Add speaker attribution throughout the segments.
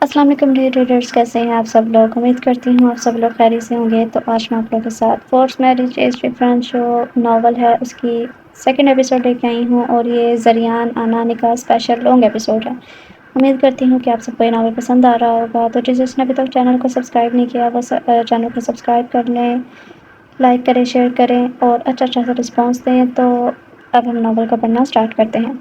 Speaker 1: السلام علیکم dear readers, کیسے ہیں آپ سب لوگ؟ امید کرتی ہوں آپ سب لوگ خیریت سے ہوں گے۔ تو آج میں آپ لوگوں کے ساتھ فورس میرج از ڈفرنٹ جو ناول ہے اس کی سیکنڈ ایپیسوڈ لے کے آئی ہوں، اور یہ زریان آنا نکاح اسپیشل لانگ ایپیسوڈ ہے۔ امید کرتی ہوں کہ آپ سب کو یہ ناول پسند آ رہا ہوگا۔ تو جس نے ابھی تک چینل کو سبسکرائب نہیں کیا وہ چینل کو سبسکرائب کر لیں، لائک کریں، شیئر کریں اور اچھا سا رسپانس دیں۔ تو اب ہم ناول کو پڑھنا اسٹارٹ کرتے ہیں۔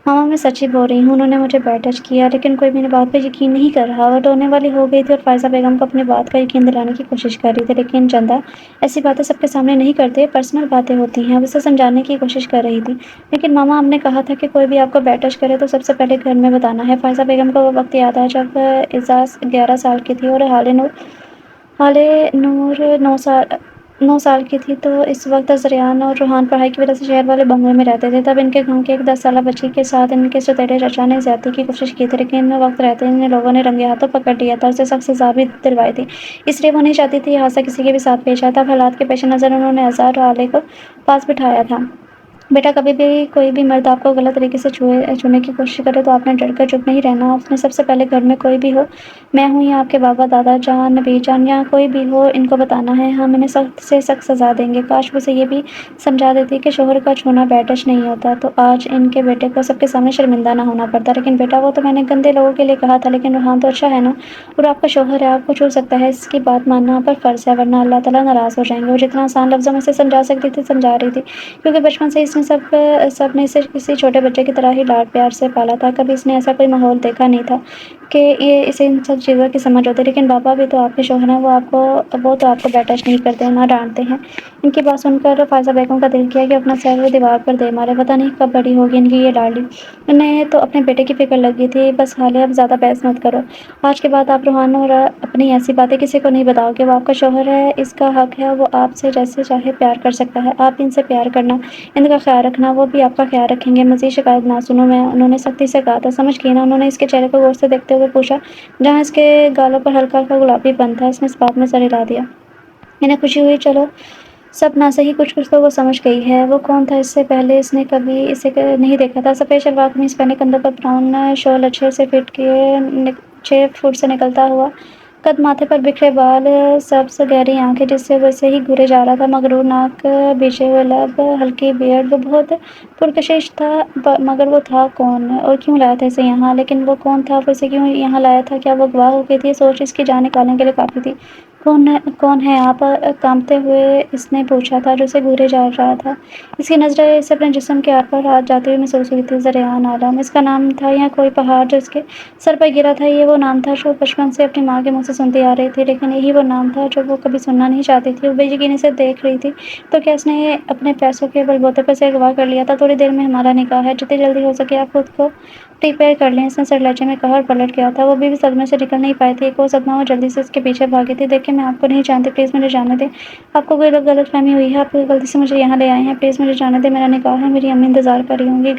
Speaker 1: ماما میں سچ ہی بول رہی ہوں، انہوں نے مجھے بیڈ ٹچ کیا لیکن کوئی میری بات پہ یقین نہیں کر رہا۔ وہ رونے والی ہو گئی تھی اور فائزہ بیگم کو اپنی بات کا یقین دلانے کی کوشش کر رہی تھی، لیکن چندہ ایسی باتیں سب کے سامنے نہیں کرتے، پرسنل باتیں ہوتی ہیں۔ وہ اسے سمجھانے کی کوشش کر رہی تھی، لیکن ماما ہم نے کہا تھا کہ کوئی بھی آپ کو بیڈ ٹچ کرے تو سب سے پہلے گھر میں بتانا ہے۔ فائزہ بیگم کو وہ وقت یاد آیا جب اعزاز 11 سال کی تھی اور حالے نور 9 سال کی تھی۔ تو اس وقت زریان اور روحان پڑھائی کی وجہ سے شہر والے بنگلے میں رہتے تھے۔ تب ان کے گاؤں کی ایک 10 سالہ بچی کے ساتھ ان کے سوتیلے چچا نے زیادتی کی کوشش کی تھی، لیکن وقت رہتے انہیں لوگوں نے رنگے ہاتھوں پکڑ لیا تھا، اسے سخت سزا بھی دلوائی تھی، اس لیے وہ نہیں چاہتی تھی یہ حادثہ کسی کے بھی ساتھ پیش آئے۔ تب حالات کے پیش نظر انہوں نے اظہر اور حالے کو پاس بٹھایا تھا۔ بیٹا، کبھی بھی کوئی بھی مرد آپ کو غلط طریقے سے چھونے کی کوشش کرے تو آپ نے ڈر کر چپ نہیں رہنا۔ آپ نے سب سے پہلے گھر میں کوئی بھی ہو، میں ہوں یا آپ کے بابا، دادا جان، نبی جان یا کوئی بھی ہو، ان کو بتانا ہے۔ ہم انہیں سخت سے سخت سزا دیں گے۔ کاش وہ اسے یہ بھی سمجھا دیتی کہ شوہر کا چھونا بیڈ ٹچ نہیں ہوتا، تو آج ان کے بیٹے کو سب کے سامنے شرمندہ نہ ہونا پڑتا۔ لیکن بیٹا، وہ تو میں نے گندے لوگوں کے لیے کہا تھا، لیکن روحان تو اچھا ہے نا، اور آپ کا شوہر ہے، آپ کو چھو سکتا ہے، اس کی بات ماننا آپ پر فرض ہے، ورنہ اللہ تعالیٰ ناراض ہو جائیں گے۔ وہ جتنا آسان لفظوں میں اسے سمجھا سکتی تھی سمجھا رہی تھی، کیونکہ بچپن سے اس نے سب نے اسے کسی چھوٹے بچے کی طرح ہی لاڈ پیار سے پالا تھا۔ کبھی اس نے ایسا کوئی ماحول دیکھا نہیں تھا کہ اسے ان سب چیزوں کی سمجھ ہوتی۔ لیکن بابا بھی تو آپ کے شوہر ہیں، وہ تو آپ کو بیڈ ٹچ نہیں کرتے، نہ ڈانٹتے ہیں۔ ان کی بات سن کر فائزہ بیگم کا دل کیا کہ اپنا سر دیوار پر دے مارے، پتہ نہیں کب بڑی ہوگی ان کی یہ لاڈلی۔ انہیں تو اپنے بیٹے کی فکر لگی تھی۔ بس حالے، اب زیادہ بحث مت کرو۔ آج کے بعد آپ روحان اور اپنی ایسی باتیں کسی کو نہیں بتاؤ کہ وہ آپ کا شوہر ہے، اس کا حق ہے، وہ آپ سے جیسے چاہے پیار کر سکتا ہے۔ آپ ان سے پیار کرنا، ان کا خیال رکھنا، وہ بھی آپ کا خیال رکھیں گے۔ مزید شکایت نہ سنو، میں انہوں نے سختی سے کہا تھا۔ سمجھ گئی نا؟ انہوں نے اس کے چہرے کو غور سے دیکھتے ہوئے پوچھا، جہاں اس کے گالوں پر ہلکا ہلکا گلابی پن تھا۔ اس نے اس بات میں سر ہلا دیا۔ انہیں خوشی ہوئی، چلو سب نہ صحیح کچھ تو وہ سمجھ گئی ہے۔ وہ کون تھا؟ اس سے پہلے اس نے کبھی اسے نہیں دیکھا تھا۔ سفید شلوار قمیص پہنے، کندھوں پر براؤن شال اچھے سے فٹ کیے 6 فٹ سے نکلتا ہوا قد، ماتھے پر بکھرے بال، سبز گہری آنکھیں جس سے وہ اسے ہی گھورے جا رہا تھا، مغرور ناک، بھیجے ہوئے لب، ہلکی بیئرڈ۔ وہ بہت پرکشش تھا، مگر وہ تھا کون اور کیوں لایا تھا اسے یہاں؟ لیکن وہ کون تھا؟ وہ اسے کیوں یہاں لایا تھا؟ کیا وہ گواہ ہو گئی تھی؟ یہ سوچ اس کی جان نکالنے کے لیے کافی تھی۔ کون ہے آپ؟ کانپتے ہوئے اس نے پوچھا تھا، جو اسے گھورے جا رہا تھا۔ اس کی نظریں اسے اپنے جسم کے آر پار ہاتھ جاتے ہوئے محسوس ہوئی تھی۔ زریان عالم اس کا نام تھا، یا کوئی پہاڑ جو اس کے سر پر گرا تھا؟ یہ وہ نام تھا جو بچپن سے اپنی ماں کے منہ سے سنتی آ رہی تھی، لیکن یہی وہ نام تھا جو وہ کبھی سننا نہیں چاہتی تھی۔ وہ بے یقینی سے دیکھ رہی تھی، تو کیا اس نے اپنے پیسوں کے بل بوتے پر اسے اغوا کر لیا تھا؟ تھوڑی دیر میں ہمارا نکاح ہے، جتنی جلدی ہو سکے آپ خود کو پریپیئر کر لیں، اس نے سر لہجے میں کہا اور پلٹ گیا تھا۔ وہ بھی صدمے سے نکل نہیں پائی تھی۔ ایک اور صدمہ، وہ جلدی سے اس کے پیچھے بھاگی تھی۔ دیکھیں، میں آپ کو نہیں جانتی، پلیز مجھے جانے دیں۔ آپ کو کوئی غلط فہمی ہوئی ہے، آپ کوئی غلطی سے مجھے یہاں لے آئے ہیں، پلیز مجھے جانے دیں، میرا نکاح ہے، میری امی انتظار کر رہی ہوں گی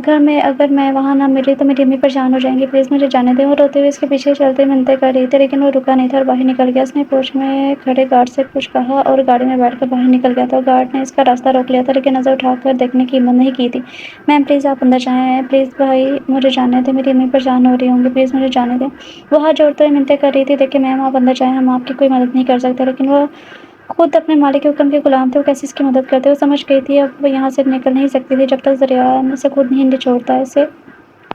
Speaker 1: گھر میں اگر میں وہاں نہ ملی تو میری امی پریشان ہو جائیں گی، پلیز مجھے جانے دیں۔ وہ روتے ہوئے اس کے پیچھے چلتے منتیں کر رہی تھی، لیکن وہ رکا نہیں تھا اور باہر نکل گیا۔ اس نے پورچ میں کھڑے گارڈ سے کچھ کہا اور گاڑی میں بیٹھ کر باہر نکل گیا تھا۔ گارڈ نے اس کا راستہ روک لیا تھا، لیکن نظر اٹھا کر دیکھنے کی ہمت نہیں کی تھی۔ میم پلیز آپ اندر جائیں، پلیز بھائی مجھے جانے دیں، میری امی پریشان ہو رہی ہوں گی، پلیز مجھے جانے دیں۔ وہ ہاتھ جوڑتے ہوئے منتیں کر رہی تھی۔ دیکھیں میم، آپ اندر جائیں، ہم آپ کی کوئی مدد نہیں کر سکتے۔ لیکن وہ خود اپنے مالک کے حکم کے غلام تھے، وہ کیسے اس کی مدد کرتے؟ وہ سمجھ گئی تھی اب وہ یہاں سے نکل نہیں سکتی تھی جب تک زریان اسے خود نہیں نچوڑتا۔ اسے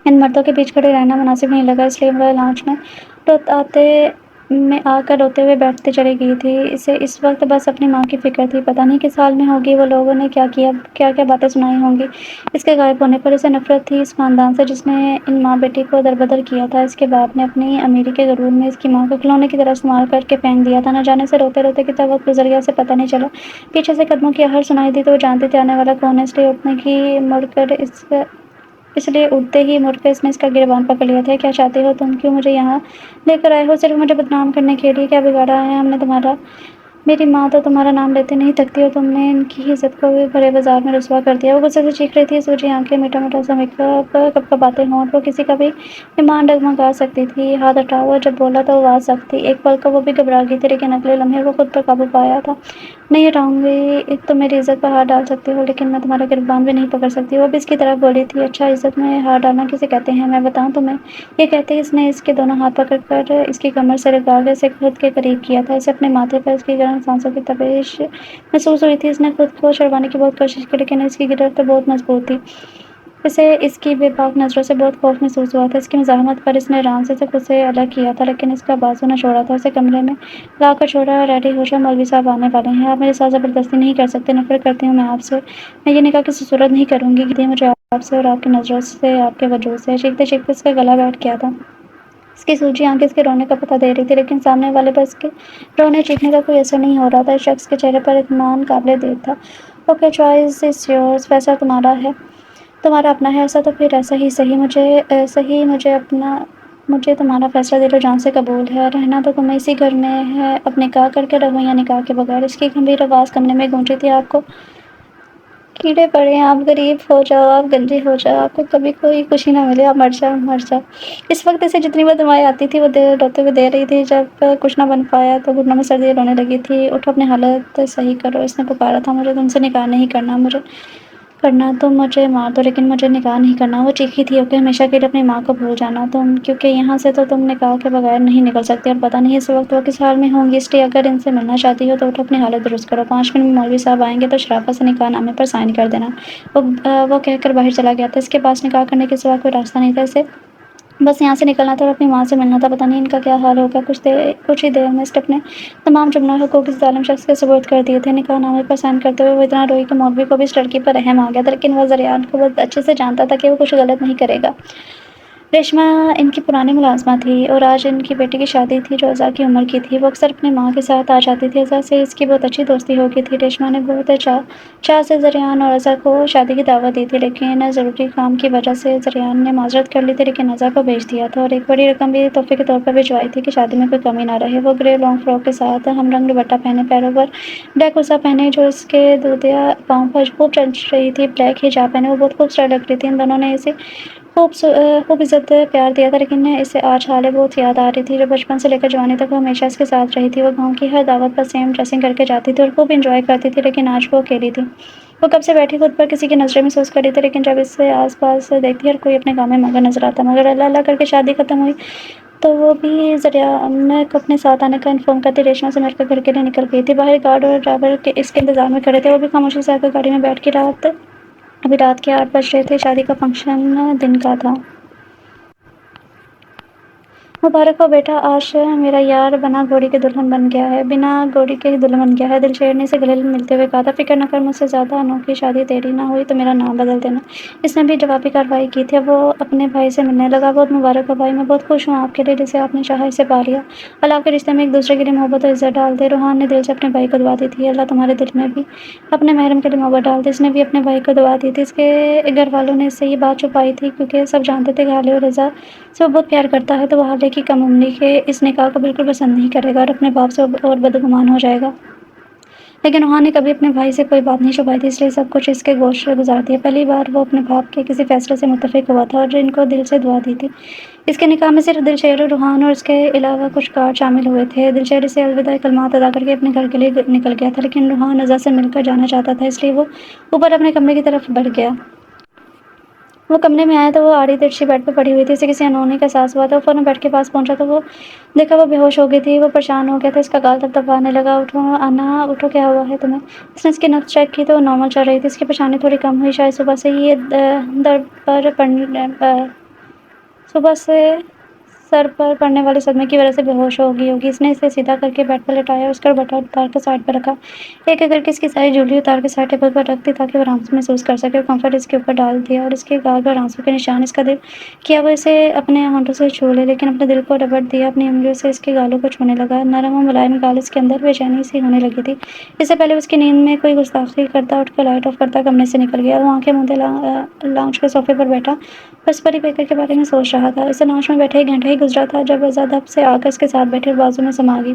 Speaker 1: ان مردوں کے بیچ کھڑے رہنا مناسب نہیں لگا، اس لیے وہ لانچ میں آ کر روتے ہوئے بیٹھتے چلی گئی تھی۔ اسے اس وقت بس اپنی ماں کی فکر تھی، پتہ نہیں کس حال میں ہوگی، وہ لوگوں نے کیا باتیں سنائی ہوں گی اس کے غائب ہونے پر۔ اسے نفرت تھی اس خاندان سے جس نے ان ماں بیٹی کو دربدر کیا تھا۔ اس کے باپ نے اپنی امیری کے غرور میں اس کی ماں کو کھلونے کی طرح استعمال کر کے پھینک دیا تھا۔ نہ جانے سے روتے روتے کتنا وقت گزر گیا اسے پتہ نہیں چلا۔ پیچھے سے قدموں کی آہٹ سنائی دی تو وہ جانتی تھی آنے والا کون ہے، اس لیے اٹھتے ہی مڑ کر اس نے اس کا گریبان پکڑ لیا تھا۔ کیا چاہتے ہو تم؟ کیوں مجھے یہاں لے کر آئے ہو؟ صرف مجھے بدنام کرنے کے لیے؟ کیا بگاڑا ہے ہم نے تمہارا؟ میری ماں تو تمہارا نام لیتے نہیں تھکتی اور تم نے ان کی عزت کو بھی بڑے بازار میں رسوا کر دیا۔ وہ غصے سے چیخ رہی تھی، سوجی آنکھیں، میٹھا میٹھا سا میک اپ، کپکپاتے ہونٹ، وہ کسی کا بھی ایمان ڈگمگا سکتی تھی۔ ہاتھ ہٹاؤ، اور جب بولا تو آواز سخت تھی۔ ایک پل کو وہ بھی گھبرا گئی تھی، لیکن اگلے لمحے وہ خود پر قابو پایا تھا۔ نہیں ہٹاؤں گی، تم میری عزت پر ہاتھ ڈال سکتی ہو، لیکن میں تمہارا گرفان بھی نہیں پکڑ سکتی۔ وہ بھی اس کی طرف بولی تھی، اچھا عزت میں ہاتھ ڈالنا کسے کہتے ہیں میں بتاؤں تمہیں؟ یہ کہتے ہیں، اس نے اس کے دونوں ہاتھ پکڑ کر اس کی کمر سے رگڑ اسے خود کے قریب کیا تھا۔ اسے اپنے ماتھے پر اس کی گرم سانسوں کی تپش محسوس ہوئی تھی۔ اس نے خود کو چھڑوانے کی بہت کوشش کی، لیکن اس کی گرفت بہت مضبوط تھی۔ اسے اس کی بے باک نظروں سے بہت خوف محسوس ہوا تھا۔ اس کی مزاحمت پر اس نے آرام سے خود سے الگ کیا تھا، لیکن اس کا بازو نہ چھوڑا تھا۔ اسے کمرے میں لا کر چھوڑا، ریڈی ہو جاؤ، مولوی صاحب آنے والے ہیں۔ آپ میرے ساتھ زبردستی نہیں کر سکتے، نفرت کرتی ہوں میں آپ سے۔ میں یہ نکاح کسی صورت نہیں کروں گی، کہ مجھے آپ سے اور آپ کی نظروں سے، آپ کے وجود سے۔ چیختے چیختے اس کا گلا بیٹھ گیا تھا۔ اس کی سوجی آنکھیں اس کے رونے کا پتہ دے رہی تھی، لیکن سامنے والے پر اس کے رونے چیخنے کا کوئی اثر نہیں ہو رہا تھا۔ اس شخص کے چہرے پر اطمینان قابل دید تھا۔ اوکے، چوائس از یورز، فیصلہ تمہارا ہے، تمہارا اپنا ہے۔ ایسا تو پھر ایسا ہی صحیح، مجھے تمہارا فیصلہ دل و جان سے قبول ہے۔ رہنا تو تمہیں اسی گھر میں ہے، اب نکاح کر کے رہو یا نکاح کے بغیر۔ اس کی گمبھیر آواز کمرے میں گونجی تھی۔ آپ کو کیڑے پڑے ہیں، آپ غریب ہو جاؤ، آپ گنجے ہو جاؤ، آپ کو کبھی کوئی خوشی نہ ملے، آپ مر جاؤ، مر جاؤ۔ اس وقت اسے جتنی بار دعائیں آتی تھی وہ روتے ہوئے دے رہی تھی۔ جب کچھ نہ بن پایا تو گھٹنوں میں سردیاں رونے لگی تھی۔ اٹھو، اپنی حالت صحیح کرو، اس نے پکارا تھا۔ مجھے تم سے نکاح نہیں کرنا، تم مجھے مار دو، لیکن مجھے نکاح نہیں کرنا، وہ چیخی تھی۔ اوکے، ہمیشہ کے لیے اپنی ماں کو بھول جانا کیونکہ یہاں سے تو تم نکاح کے بغیر نہیں نکل سکتی، اور پتہ نہیں اس وقت وہ کس حال میں ہوں گی، اس لیے اگر ان سے ملنا چاہتی ہو تو اٹھو، اپنی حالت درست کرو۔ 5 منٹ میں مولوی صاحب آئیں گے تو شرافت سے نکاح نامے پر سائن کر دینا۔ وہ کہہ کر باہر چلا گیا تھا۔ اس کے پاس نکاح کرنے کے سوا کوئی راستہ نہیں تھا۔ اسے بس یہاں سے نکلنا تھا اور اپنی ماں سے ملنا تھا۔ پتہ نہیں ان کا کیا حال ہوگا۔ کچھ ہی دیر میں اس نے اپنے تمام جملہ حقوق اس ظالم شخص کے سپرد کر دیے تھے۔ نکاح نامے پر سائن کرتے ہوئے وہ اتنا روئی کہ مولوی کو بھی اس لڑکی پر رحم آ گیا تھا، لیکن وہ زریان کو بہت اچھے سے جانتا تھا کہ وہ کچھ غلط نہیں کرے گا۔ ریشما ان کی پرانی ملازمہ تھی اور آج ان کی بیٹی کی شادی تھی جو اظہر کی عمر کی تھی۔ وہ اکثر اپنی ماں کے ساتھ آ جاتی تھی۔ اظہر سے اس کی بہت اچھی دوستی ہو گئی تھی۔ ریشما نے بہت چاہ سے زریان اور اظہر کو شادی کی دعوت دی تھی، لیکن ضروری کام کی وجہ سے زریان نے معذرت کر لی تھی، لیکن اظہر کو بھیج دیا تھا اور ایک بڑی رقم بھی تحفے کے طور پر بھجوائی تھی کہ شادی میں کوئی کمی نہ رہے۔ وہ گرے لانگ فراک کے ساتھ ہم رنگ دوپٹہ پہنے، پیروں پر ڈیکوسا پہنے جو اس کے دودیا پاؤں پر خوب چمچ رہی تھی، بلیک حجاب پہنے، وہ بہت خوبصورت لگ رہی تھی۔ ان دونوں نے اسے خوب عزت پیار دیا تھا، لیکن اسے آج حالیں بہت یاد آ رہی تھی جو بچپن سے لے کر جوانی تک وہ ہمیشہ اس کے ساتھ رہی تھی۔ وہ گاؤں کی ہر دعوت پر سیم ڈریسنگ کر کے جاتی تھی اور خوب انجوائے کرتی تھی، لیکن آج وہ اکیلی تھی۔ وہ کب سے بیٹھی خود پر کسی کی نظریں محسوس کر رہی تھی، لیکن جب اسے آس پاس دیکھتی ہر کوئی اپنے کام میں مگن نظر آتا۔ مگر اللہ اللہ کر کے شادی ختم ہوئی تو وہ بھی زریان کو اپنے ساتھ آنے کا انفارم کرتی ریشما سے مل کر گھر کے لیے نکل گئی تھی۔ باہر گارڈ اور ڈرائیور اس کے انتظار میں کھڑے تھے۔ وہ بھی خاموشی سے آ کر گاڑی میں بیٹھ کے ابھی رات کے 8 بج رہے تھے۔ شادی کا فنکشن دن کا تھا۔ مبارک ہو بیٹا، آج میرا یار بنا گھوڑی کے دلہن بن گیا ہے، بنا گھوڑی کے ہی دلہن بن گیا ہے۔ دلشیر نے اسے گلے ملتے ہوئے کہا تھا۔ فکر نہ کر، مجھ سے زیادہ انوکھی شادی تیری نہ ہوئی تو میرا نام بدل دینا۔ اس نے بھی جوابی کارروائی کی تھی۔ اب وہ اپنے بھائی سے ملنے لگا۔ بہت مبارک ہو بھائی، میں بہت خوش ہوں آپ کے لیے، جسے آپ نے چاہا اسے پا لیا۔ اللہ آپ کے رشتے میں ایک دوسرے کے لیے محبت اور عزت ڈال دے۔ روحان نے دل سے اپنے بھائی کو دعا دی تھی، اللہ تمہارے دل میں بھی اپنے محرم کے لیے محبت ڈال دے۔ اس نے بھی اپنے بھائی کو دعا دی تھی۔ اس کے گھر والوں نے اس سے یہ بات چھپائی تھی کیونکہ سب جانتے تھے کہ حالے اور رضا سے وہ بہت پیار کرتا ہے، تو وہ حالے کی کم عمری کے اس نکاح کو بالکل پسند نہیں کرے گا اور اپنے باپ سے اور بدگمان ہو جائے گا۔ لیکن روحان نے کبھی اپنے بھائی سے کوئی بات نہیں چھپائی تھی، اس لیے سب کچھ اس کے گوش گزار دیا۔ پہلی بار وہ اپنے باپ کے کسی فیصلے سے متفق ہوا تھا اور ان کو دل سے دعا دی تھی۔ اس کے نکاح میں صرف دلشیر، روحان اور اس کے علاوہ کچھ گارڈ شامل ہوئے تھے۔ دلشیر اسے الوداعی کلمات ادا کر کے اپنے گھر کے لیے نکل گیا تھا، لیکن روحان اظہر سے مل کر جانا چاہتا تھا، اس لیے وہ اوپر اپنے کمرے کی طرف بڑھ گیا۔ وہ کمرے میں آیا تو وہ آڑی ترچھی بیڈ پر پڑی ہوئی تھی۔ اسے کسی انہونی کا احساس ہوا تو وہ فوراً بیڈ کے پاس پہنچا تو وہ دیکھا وہ بے ہوش ہو گئی تھی۔ وہ پریشان ہو گیا تھا، اس کا گال تھپتھپانے لگا۔ اٹھو انا، اٹھو، کیا ہوا ہے تمہیں؟ اس نے اس کی نبض چیک کی تو وہ نارمل چل رہی تھی۔ اس کی پریشانی تھوڑی کم ہوئی، شاید صبح سے سر پر پڑنے والے صدمے کی وجہ سے بے ہوش ہو گئی ہوگی۔ اس نے اسے سیدھا کر کے بیڈ پر لٹایا اور اس کا دوپٹہ اتار کر سائڈ پر رکھا۔ ایک ایک کر کے اس کی ساری جویلری اتار کے سائڈ ٹیبل پر رکھ دی تاکہ وہ آرام سے محسوس کر سکے۔ کمفرٹ اس کے اوپر ڈال دیا اور اس کے گال پر آنسوں کے نشان۔ اس کا دل کیا وہ اسے اپنے ہونٹوں سے چھو لے، لیکن اپنے دل کو ربڑ دیا، اپنی انگلیوں سے اس کے گالوں کو چھونے لگا۔ نرم و ملائم گال، اس کے اندر بے چینی سی ہونے لگی تھی۔ اس سے پہلے اس کی نیند میں کوئی گستاخی کرتا اٹھ کر لائٹ آف کرتا کمرے سے نکل گیا۔ وہ آنکھیں موندے لاؤنج کے صوفے پر بیٹھا بس پری بیکر کے بارے میں سوچ رہا تھا۔ اسے لاؤنج میں بیٹھے 1 گھنٹہ ہی گزرا تھا جب زادب سے آ کر اس کے ساتھ بیٹھی اور بازو میں سما گئی۔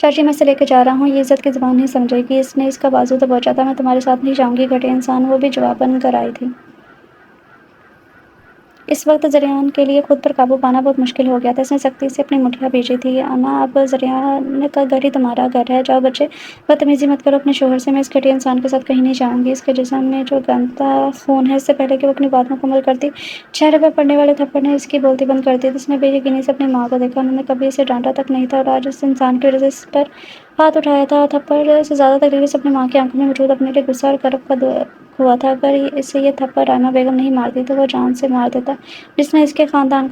Speaker 1: چاچی میں اسے لے کے جا رہا ہوں، یہ عزت کی زبان نہیں سمجھے گی۔ اس نے اس کا بازو دبوچا تھا۔ میں تمہارے ساتھ نہیں جاؤں گی گھٹیا انسان، وہ بھی جواباً کر آئی تھی۔ اس وقت زریان کے لیے خود پر قابو پانا بہت مشکل ہو گیا تھا۔ اس نے سختی سے اپنی مٹھیاں بھیجی تھی۔ اما اب زریان کا گھر ہی تمہارا گھر ہے، جاؤ بچے، بدتمیزی مت کرو اپنے شوہر سے۔ میں اس گھٹیا انسان کے ساتھ کہیں نہیں جاؤں گی۔ اس کے جسم میں جو گندا خون ہے، اس سے پہلے کہ وہ اپنی بات مکمل کرتی، چہرے پر پڑنے والے تھپڑ نے اس کی بولتی بند کر دی۔ اس نے بے یقینی سے اپنی ماں کو دیکھا۔ انہوں نے کبھی اسے ڈانٹا تک نہیں تھا اور آج اس انسان کی وجہ سے اس پر ہاتھ اٹھایا تھا۔ تھپڑ سے زیادہ تکلیف اسے اپنی ماں کی آنکھوں میں موجود اپنے لیے غصہ اور کرب کا ہوا تھا۔ اگر اسے یہ تھپڑ رائمہ بیگم نہیں مارتی تو وہ جان سے مار دیتا، جس نے اس کے خاندان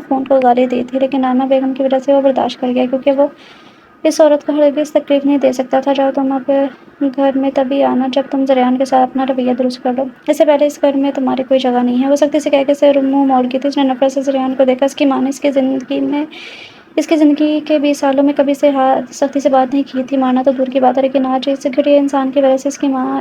Speaker 1: خون کو گالی دی تھی، لیکن رائمہ بیگم کی وجہ سے وہ برداشت کر گیا، کیونکہ وہ اس عورت کو ہرگز تکلیف نہیں دے سکتا تھا۔ جاؤ تم اب گھر میں تبھی آنا جب تم زریان کے ساتھ اپنا رویہ درست کر لو، اس سے پہلے اس گھر میں تمہاری کوئی جگہ نہیں ہے۔ وہ سختی سے کہہ کے اسے منہ موڑ گئی تھی۔ اس نے نفرت سے زریان کو دیکھا۔ اس کی ماں نے اس کی زندگی کے 20 سالوں میں کبھی سختی سے بات نہیں کی تھی، مارنا تو دور کی بات ہے، لیکن آج اس گھٹیا انسان کی وجہ سے اس کی ماں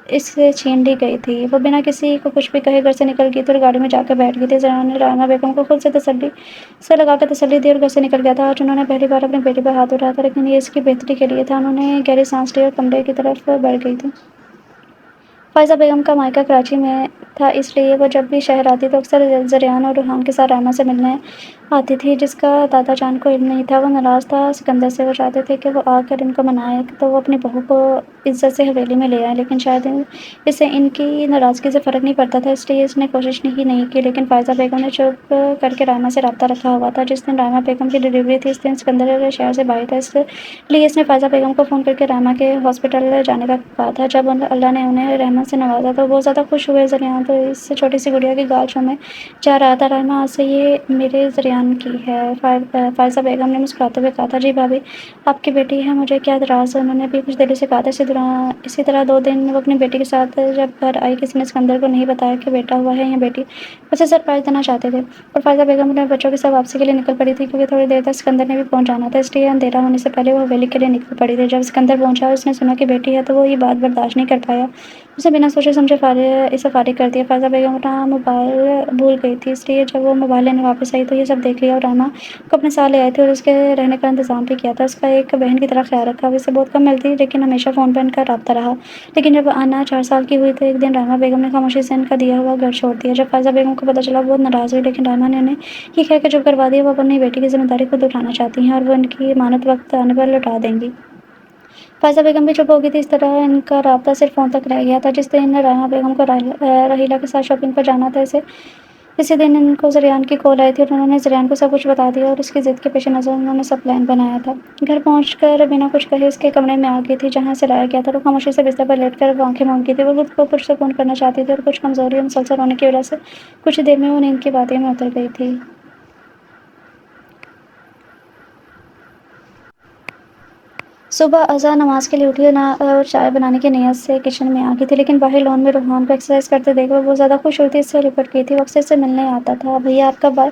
Speaker 1: اس سے چھین لی گئی تھی۔ وہ بنا کسی کو کچھ بھی کہے گھر سے نکل گئی تھی اور گاڑی میں جا کر بیٹھ گئی تھی۔ زریان نے رائمہ بیگم کو خود سے لگا کر تسلی دی اور گھر سے نکل گیا تھا۔ آج انہوں نے پہلی بار اپنی بیٹی پر ہاتھ اٹھایا تھا، لیکن یہ اس کی بہتری کے لیے تھا۔ انہوں نے گہری سانس لی اور کمرے کی طرف بڑھ گئی تھی۔ فائزہ بیگم کا مائکا کراچی میں تھا، اس لیے وہ جب بھی شہر آتی تو اکثر زریان اور روحان کے ساتھ رائمہ سے ملنے آتی تھی، جس کا دادا جان کو علم نہیں تھا۔ وہ ناراض تھا سکندر سے۔ وہ چاہتے تھے کہ وہ آ کر ان کو منائے تو وہ اپنی بہو کو عزت سے حویلی میں لے آئے، لیکن شاید اسے ان کی ناراضگی سے فرق نہیں پڑتا تھا، اس لیے اس نے کوشش ہی نہیں کی۔ لیکن فائزہ بیگم نے چپ کر کے رائمہ سے رابطہ رکھا ہوا تھا۔ جس دن رائمہ بیگم کی ڈلیوری تھی، اس دن سکندر شہر سے باہر تھا، اس لیے اس نے فائزہ بیگم کو فون کر کے رائمہ کے ہاسپٹل جانے کا کہا تھا۔ جب اللہ نے انہیں رحمت سے نوازا تو بہت زیادہ خوش ہوئے۔ زریان تو اس چھوٹی سی گڑیا کی گال چومے جا رہا تھا۔ رائمہ آج سے یہ میرے زریان کی ہے، فائزہ بیگم نے مسکراتے ہوئے کہا تھا۔ جی بھابھی، آپ کی بیٹی ہے، مجھے کیا اعتراض ہے، انہوں نے بھی خوش دلی سے کہا تھا۔ اسی طرح 2 دن وہ اپنی بیٹی کے ساتھ جب گھر آئی، کسی نے سکندر کو نہیں بتایا کہ بیٹا ہوا ہے یا بیٹی، اسے سرپرائز دینا چاہتے تھے، اور فائزہ بیگم اپنے بچوں کے ساتھ واپسی کے لیے نکل پڑی تھی، کیونکہ تھوڑی دیر تک سکندر نے بھی پہنچ جانا تھا، اس لیے اندھیرا ہونے سے پہلے وہ حویلی کے لیے نکل پڑی تھی۔ جب سکندر پہنچا اور اس نے سنا کہ بیٹی ہے تو وہ یہ بات برداشت نہیں کر پایا، اس نے بنا سوچے سمجھے اسے فارغ کر دیا۔ فائزہ بیگم اپنا موبائل بھول گئی تھی، اس لیے جب وہ موبائل لینے واپس آئی تو یہ سب دیکھ لیا، اور رائمہ کو اپنے ساتھ لے آئے تھے اور اس کے رہنے کا انتظام بھی کیا تھا۔ اس کا ایک بہن کی طرح خیال رکھا۔ وہ اسے بہت کم ملتی لیکن ہمیشہ فون پر ان کا رابطہ رہا، لیکن جب آنا 4 سال کی ہوئی تو ایک دن رائمہ بیگم نے خاموشی سے ان کا دیا ہوا گھر چھوڑ دیا۔ جب فائزہ بیگم کو پتہ چلا، وہ بہت ناراض ہوئی، لیکن رائمہ نے انہیں یہ کہا کہ جو کروا دیا وہ اپنی بیٹی کی ذمہ داری خود اٹھانا چاہتی ہیں اور وہ ان کی امانت وقت آنے پر لوٹا دیں گی۔ فائزہ بیگم بھی چپ ہو گئی تھی۔ اس طرح ان کا رابطہ صرف فون تک رہ گیا تھا۔ جس دن رائمہ بیگم کو رحیلہ کے ساتھ شاپنگ پر جانا تھا، اسی دن ان کو زریان کی کال آئی تھی اور انہوں نے زریان کو سب کچھ بتا دیا، اور اس کی ضد کے پیش نظر انہوں نے سب پلان بنایا تھا۔ گھر پہنچ کر بنا کچھ کہے اس کے کمرے میں آ گئی تھی جہاں اسے لایا گیا تھا۔ وہ خاموشی سے بستر پر لیٹ کر آنکھیں موند کی تھی۔ وہ خود کو پرسکون کرنا چاہتی تھی اور کچھ کمزوری اور مسلسل رونے کی وجہ سے کچھ دیر میں وہ نیند کی وادی میں اتر گئی تھی۔ صبح اذاں نماز کے لیے اٹھی اور چائے بنانے کی نیت سے کچن میں آ گئی تھی، لیکن باہر لان میں روحان کو ایکسرسائز کرتے دیکھ وہ بہت زیادہ خوش ہوئی تھی۔ اس سے لپٹ گئی تھی۔ وہ اکثر سے ملنے آتا تھا۔ بھیا آپ کب آئے؟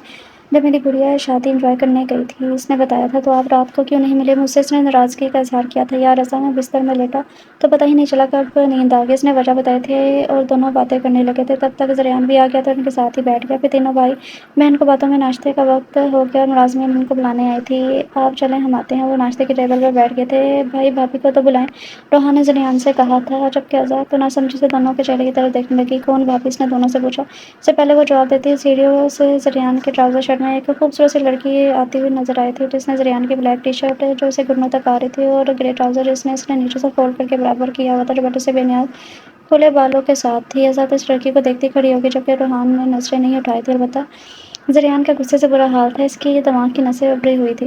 Speaker 1: جب میری گڑیا شادی انجوائے کرنے گئی تھی، اس نے بتایا تھا۔ تو آپ رات کو کیوں نہیں ملے مجھ سے؟ اس نے ناراضگی کا اظہار کیا تھا۔ یار اذاں، میں بستر میں لیٹا تو پتہ ہی نہیں چلا کب نیند آ گئی۔ اس نے وجہ بتائی تھی اور دونوں باتیں کرنے لگے تھے۔ تب تک زریان بھی آ گیا تھا اور ان کے ساتھ ہی بیٹھ گیا۔ پھر تینوں بھائی بہن کو باتوں میں ناشتے کا وقت ہو گیا اور ملازمین ان کو بلانے آئی تھی۔ آپ چلیں ہم آتے ہیں۔ وہ ناشتے کی ٹیبل پر بیٹھ گئے تھے۔ بھائی بھابھی کو تو بلائیں، روحان نے زریان سے کہا تھا، جبکہ اذاں تو ناسمجھی سے دونوں کے چہرے کی طرف دیکھنے لگی۔ کون بھابھی؟ اس نے دونوں سے پوچھا۔ اس سے پہلے وہ جواب دیتی، سیڑھیوں سے زریان کے ٹراؤزر شرٹ میں ایک خوبصورت سی لڑکی آتی ہوئی نظر آئی تھی، جس نے زریان کی بلیک ٹی شرٹ جو اسے گھٹنوں تک آ رہی تھی اور گرے ٹراؤزر جس نے اس نے نیچے سے فولڈ کر کے برابر کیا ہوا تھا، دوپٹے سے بے نیاز کھلے بالوں کے ساتھ تھی۔ اذاں تو اس لڑکی کو دیکھتی کھڑی ہو گئی، جبکہ روحان نے نظریں نہیں اٹھائی تھی۔ البتہ زریان کا غصے سے برا حال تھا، اس کی دماغ کی نسیں ابری ہوئی تھی۔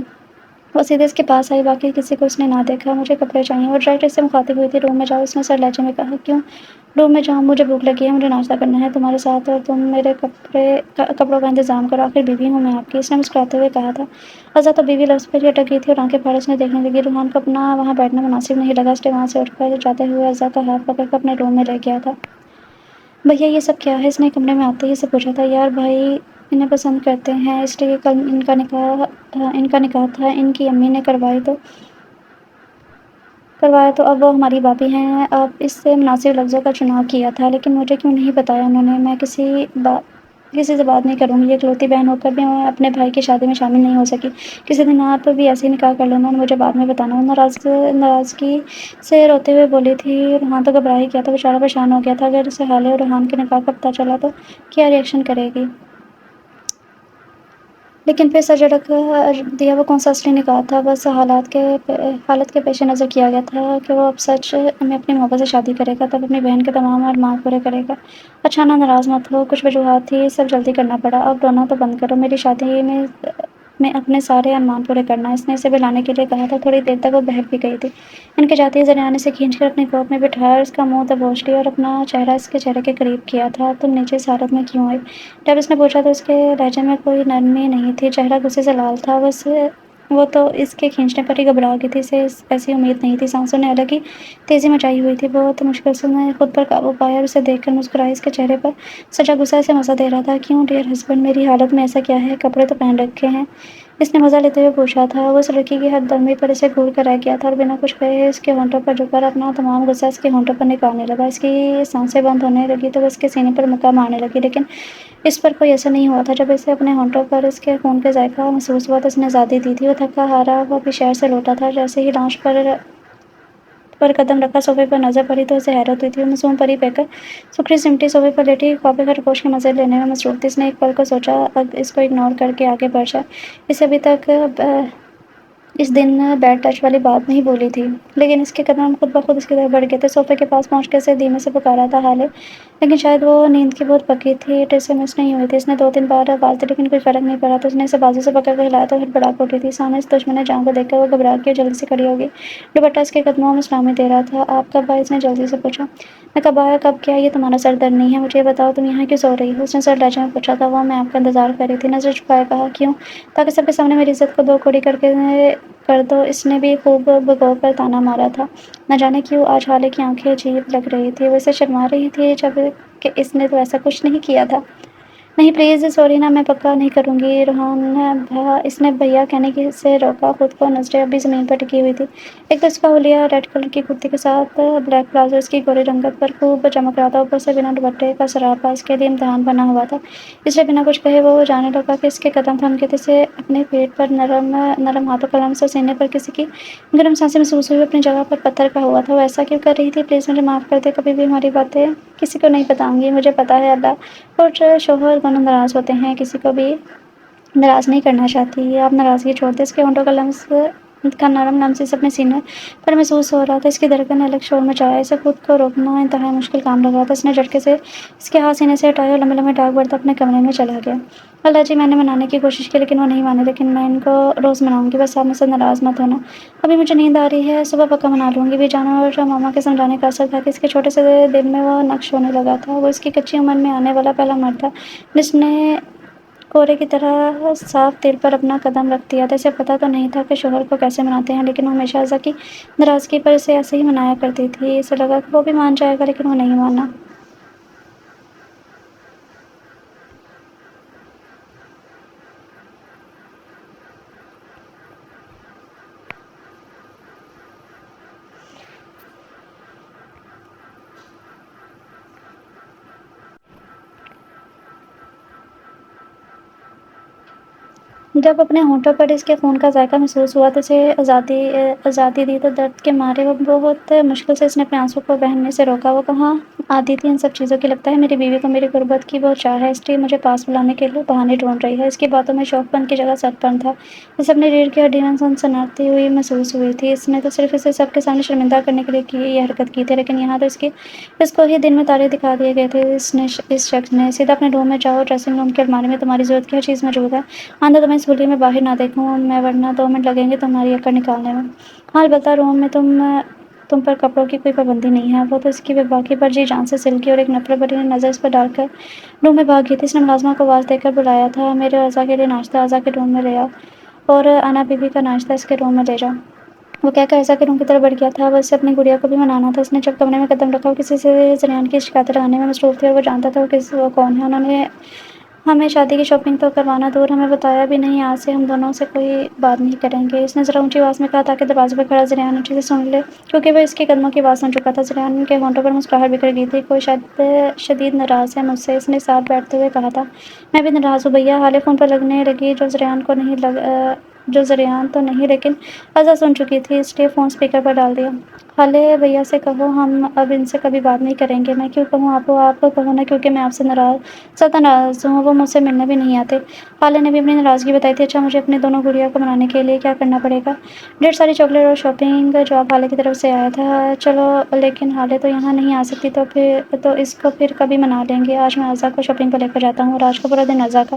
Speaker 1: وہ سیدھے اس کے پاس آئی، باقی کسی کو اس نے نہ دیکھا۔ مجھے کپڑے چاہئیں۔ وہ ڈائریکٹ اس سے مخاطب ہوئی تھی۔ روم میں جاؤ، اس نے سر لہجے میں کہا۔ کیوں روم میں جاؤں؟ مجھے بھوک لگی ہے، مجھے ناشتہ کرنا ہے تمہارے ساتھ، اور تم میرے کپڑوں کا انتظام کرو، آخر بیوی ہوں میں آپ کی، اس نے مسکراتے ہوئے کہا تھا۔ اذاں تو بیوی لفظ پر ہی اٹک گئی تھی اور آنکھیں پھاڑے اس نے دیکھنے لگی۔ روحان کو اپنا وہاں بیٹھنا مناسب نہیں لگا، اس لیے وہاں سے اٹھ کر جاتے ہوئے اذاں کا ہاتھ پکڑ کر اپنے روم میں لے گیا تھا۔ بھیا یہ سب کیا ہے؟ اس نے کمرے میں آتے ہی سے پوچھا تھا۔ یار بھائی انہیں پسند کرتے ہیں، اس لیے کل ان کا نکاح تھا، ان کی امی نے کروایا تو اب وہ ہماری بھابھی ہیں۔ اب اس سے مناسب لفظوں کا چناؤ کیا تھا، لیکن مجھے کیوں نہیں بتایا انہوں نے؟ میں کسی کسی سے بات نہیں کروں گی، اکلوتی بہن ہو کر بھی میں اپنے بھائی کی شادی میں شامل نہیں ہو سکی۔ کسی دن آپ بھی ایسے ہی نکاح کر لینا اور مجھے بعد میں بتانا۔ وہ ناراضگی سے روتے ہوئے بولی تھی۔ روحان تو گھبرا ہی گیا تھا، بیچارہ پریشان ہو گیا تھا۔ اگر اسے حالے اور روحان کے نکاح کا پتہ چلا تو کیا ری ایکشن کرے گی؟ لیکن پھر سر جھٹک دیا، وہ کون سا اصلی نکاح تھا؟ بس حالت کے پیش نظر کیا گیا تھا کہ وہ اب سچ میں اپنی محبت سے شادی کرے گا، تب اپنی بہن کے تمام ارمان پورے کرے گا۔ اچھا نا، ناراض مت ہو، کچھ وجوہات تھی، سب جلدی کرنا پڑا۔ اب رونا تو بند کرو، میری شادی میں اپنے سارے ارمان پورے کرنا۔ اس نے اسے بلانے کے لیے کہا تھا۔ تھوڑی دیر تک وہ بہک بھی گئی تھی۔ ان کے جاتے ہی زریعہ نے اسے کھینچ کر اپنی گود میں بٹھایا اور اس کا منہ دبوچ لیا اور اپنا چہرہ اس کے چہرے کے قریب کیا تھا۔ تم نیچے اس حالت میں کیوں آئی؟ جب اس نے پوچھا تو اس کے لہجے میں کوئی نرمی نہیں تھی، چہرہ غصے سے لال تھا۔ بس وہ تو اس کے کھینچنے پر ہی گھبرا گئی تھی، اسے ایسی امید نہیں تھی۔ سانسوں نے الگ ہی تیزی مچائی ہوئی تھی۔ بہت مشکل سے اس نے خود پر قابو پایا اور اسے دیکھ کر مسکرائی۔ اس کے چہرے پر سجا غصہ اسے مزہ دے رہا تھا۔ کیوں ڈیئر ہسبینڈ، میری حالت میں ایسا کیا ہے؟ کپڑے تو پہن رکھے ہیں، اس نے مزہ لیتے ہوئے پوچھا تھا۔ وہ اس لڑکی کی ہٹ درمی پر اسے گھور کر رہ گیا تھا اور بنا کچھ کہے اس کے ہونٹوں پر جھک کر اپنا تمام غصہ اس کے ہونٹوں پر نکالنے لگا۔ اس کی سانسیں بند ہونے لگی تو وہ اس کے سینے پر مکہ مارنے لگی، لیکن اس پر کوئی اثر نہیں ہوا تھا۔ جب اسے اپنے ہونٹوں پر اس کے خون کا ذائقہ محسوس ہوا تو اس نے آزادی دی تھی۔ وہ تھکا ہارا ہوا اپنے شہر سے لوٹا تھا۔ جیسے ہی لاؤنج پر قدم رکھا، صوفے پر نظر پڑی تو اسے حیرت ہوئی تھی۔ وہ معصوم پری بہ کر سکھڑی سمٹی صوفے پر لیٹی خواب خرگوش کے مزے لینے میں مصروف تھی۔ اس نے ایک پل کو سوچا اب اس کو اگنور کر کے آگے بڑھ جائے۔ اسے ابھی تک اس دن بیڈ ٹچ والی بات نہیں بولی تھی، لیکن اس کے قدم خود بخود اس کی طرف بڑھ گئے تھے۔ صوفے کے پاس پہنچ کر اسے دھیمے سے پکارا تھا حالے، لیکن شاید وہ نیند کی بہت پکی تھی، ٹسے مس نہیں ہوئی تھی۔ اس نے 2-3 بار آواز دی لیکن کوئی فرق نہیں پڑا تو اس نے اسے بازو سے پکڑ کر ہلایا تو ہڑبڑا کر اٹھی تھی۔ سامنے اس دشمن جان کو دیکھ کر وہ گھبرا گئی اور جلدی سے کھڑی ہو گئی۔ دوپٹہ اس کے قدموں میں سلامی دے رہا تھا۔ آپ کب آئے؟ اس نے جلدی سے پوچھا۔ میں کب آیا کب کیا؟ یہ تمہارا سر درد نہیں ہے؟ مجھے یہ بتاؤ تم یہاں کیوں سو رہی ہو؟ اس نے سر لہجے میں پوچھا تھا۔ وہ میں آپ کا انتظار کر رہی تھی، نظر جھکائے کہا۔ کیوں؟ تاکہ سب کے سامنے میری عزت کو دو کوڑی کر دو۔ اس نے بھی خوب بھگو کر طعنہ مارا تھا۔ نہ جانے کیوں آج حالے کی آنکھیں عجیب لگ رہی تھی، وہ اسے شرما رہی تھی جب کہ اس نے تو ایسا کچھ نہیں کیا تھا۔ نہیں پلیز سوری نا، میں پکا نہیں کروں گی روحان بھا، اس نے بھیا کہنے سے روکا خود کو۔ نظریں ابھی زمین پر ٹکی ہوئی تھی۔ ایک تو اس کا حلیہ ریڈ کلر کی کرتی کے ساتھ بلیک پلازو اس کی گوری رنگت پر خوب چمک رہا تھا، اوپر سے بنا دوپٹے کا سراپا اس کے لیے امتحان بنا ہوا تھا۔ اس لیے بنا کچھ کہے وہ جانے لگا کہ اس کے قدم تھم گئے تھے۔ اسے اپنے پیٹ پر نرم ہاتھوں کا لمس اور سینے پر کسی کی گرم سانسیں محسوس ہوئی۔ اپنی جگہ پر پتھر کا ہوا تھا۔ وہ ایسا کیوں کر رہی تھی؟ پلیز مجھے معاف کر دے، کبھی بھی ہماری باتیں کسی کو نہیں بتاؤں گی۔ مجھے پتا ہے اللہ اور شوہر دونوں ناراض ہوتے ہیں، کسی کو بھی ناراض نہیں کرنا چاہتی۔ آپ ناراضگی چھوڑ دیں۔ اس کے ہونٹوں کا نرم لمس اسے اپنے سینے پر محسوس ہو رہا تھا۔ اس کی دھڑکن نے الگ شور مچایا۔ اسے خود کو روکنا انتہائی مشکل کام لگ رہا تھا۔ اس نے جھٹکے سے اس کے ہاتھ سینے سے ہٹائے اور لمبے لمبے ڈاک بھرتا اپنے کمرے میں چلا گیا۔ اللہ جی، میں نے منانے کی کوشش کی لیکن وہ نہیں مانے، لیکن میں ان کو روز مناؤں گی، بس آپ مجھ سے ناراض مت ہونا۔ ابھی مجھے نیند آ رہی ہے، صبح پکا منا لوں گی۔ بھی جانا اور ماما کے سمجھانے کا اثر تھا کہ اس کے چھوٹے سے دل میں وہ نقش ہونے لگا تھا۔ وہ اس کی کچی عمر میں آنے والا پہلا مرد تھا جس نے کورے کی طرح صاف دل پر اپنا قدم رکھ دیا تھا۔ اسے پتا تو نہیں تھا کہ شوہر کو کیسے مناتے ہیں، لیکن وہ ہمیشہ ازا کی ناراضگی پر اسے ایسے ہی منایا کرتی تھی۔ اسے لگا کہ وہ بھی مان جائے گا، لیکن وہ نہیں مانا۔ جب اپنے ہونٹوں پر اس کے خون کا ذائقہ محسوس ہوا تو اسے آزادی دی تو درد کے مارے وہ بہت مشکل سے اس نے اپنے آنسوں کو بہنے سے روکا۔ وہ کہاں آتی تھی ان سب چیزوں کی؟ لگتا ہے میری بیوی کو میری غربت کی بہت چاہ ہے، اس لیے مجھے پاس بلانے کے لیے بہانے ڈھونڈ رہی ہے۔ اس کی باتوں میں شوق پن کی جگہ سچ پن تھا۔ اسے اپنی ریڑھ کی ہڈی میں سنسناتی ہوئی محسوس ہوئی تھی۔ اس نے تو صرف اسے سب کے سامنے شرمندہ کرنے کے لیے یہ حرکت کی تھی، لیکن یہاں تو اس کو ہی دن میں تارے دکھا دیے گئے تھے اس شخص نے۔ سیدھا اپنے روم میں جاؤ، ڈریسنگ روم کی الماری میں تمہاری ضرورت کی ہر چیز موجود ہے۔ آندھا تمہیں اس حلیے میں باہر نہ دیکھوں میں، ورنہ 2 منٹ لگیں گے تمہاری اکڑ نکالنے میں۔ ہاں البتہ روم میں تم پر کپڑوں کی کوئی پابندی نہیں ہے۔ وہ تو اس کی بے باکی پر جی جان سے سلکی اور ایک نفرت بھری نظر اس پر ڈال کر روم میں بھاگ گئی تھی۔ اس نے ملازمہ کو آواز دے کر بلایا تھا، میرے اور ازا کے لیے ناشتہ ازا کے روم میں لے آؤ، اور انا بی بی کا ناشتہ اس کے روم میں لے جاؤ۔ وہ کہہ کر ازا کے روم کی طرف بڑھ گیا تھا۔ وہ اسے اپنی گڑیا کو بھی منانا تھا۔ اس نے جب کمرے میں قدم رکھا وہ کسی سے زریان کی شکایتیں لگانے میں مصروف تھی اور وہ جانتا تھا وہ کون ہے۔ ہمیں شادی کی شاپنگ تو کروانا دور، ہمیں بتایا بھی نہیں، آج سے ہم دونوں سے کوئی بات نہیں کریں گے۔ اس نے ذرا اونچی آواز میں کہا تاکہ دروازے پر کھڑا زریان اونچی سے سن لے، کیونکہ وہ اس کے قدموں کی آواز سن چکا تھا۔ زریان کے ہونٹوں پر مسکراہٹ بکھر گئی تھی۔ کوئی شدید ناراض ہے مجھ سے، اس نے ساتھ بیٹھتے ہوئے کہا تھا۔ میں بھی ناراض ہوں بھیا، حالے فون پر لگنے لگی جو زریان تو نہیں لیکن ازا سن چکی تھی، اس لیے فون اسپیکر پر ڈال دیا۔ حالے بھیا سے کہو ہم اب ان سے کبھی بات نہیں کریں گے۔ میں کیوں کہوں آپ کہو نا، کیونکہ میں آپ سے ناراض ہوں، وہ مجھ سے ملنے بھی نہیں آتے۔ حالے نے بھی اپنی ناراضگی بتائی تھی۔ اچھا، مجھے اپنے دونوں گڑیا کو منانے کے لیے کیا کرنا پڑے گا؟ ڈھیر ساری چاکلیٹ اور شاپنگ۔ جواب حالے کی طرف سے آیا تھا۔ چلو لیکن حالے تو یہاں نہیں آ سکتی، تو اس کو پھر کبھی منا لیں گے۔ آج میں ازا کو شاپنگ پر لے کر جاتا ہوں، اور آج کا پورا دن ازا کا۔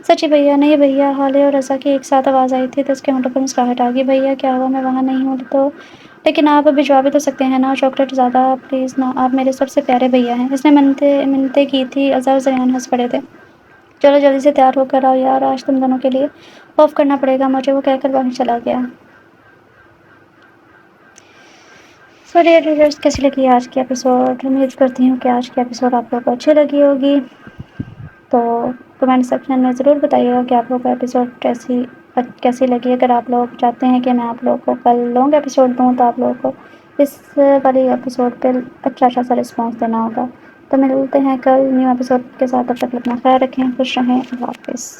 Speaker 1: سچی بھیا؟ نہیں بھیا، حالے اور ازا کی ایک ساتھ آواز آئی تھی تو اس کے ہونٹوں پر مسکراہٹ آ گئی۔ بھیا کیا ہوا؟ میں وہاں نہیں ہوں تو لیکن آپ بھجوا بھی تو سکتے ہیں نا چاکلیٹ، زیادہ پلیز نا، آپ میرے سب سے پیارے بھیا ہیں۔ اس نے منتیں کی تھی۔ ازا اور زریان ہنس پڑے تھے۔ چلو جلدی سے تیار ہو کر آؤ یار، آج تم دونوں کے لیے آف کرنا پڑے گا مجھے، وہ کہہ کر باہر چلا گیا۔ سو ڈیئر ریڈرز، کیسی لگی آج کی ایپیسوڈ؟ امید کرتی ہوں کہ آج کی ایپیسوڈ آپ لوگوں کو اچھی لگی ہوگی۔ تو کمنٹ سیکشن میں ضرور بتائیے گا کہ آپ لوگوں کو ایپیسوڈ کیسی لگی۔ اگر آپ لوگ چاہتے ہیں کہ میں آپ لوگوں کو کل لانگ ایپیسوڈ دوں تو آپ لوگوں کو اس والی ایپیسوڈ پہ اچھا سا رسپانس دینا ہوگا۔ تو ملتے ہیں کل نیو ایپیسوڈ کے ساتھ، تب تک اپنا خیال رکھیں، خوش رہیں، اللہ حافظ۔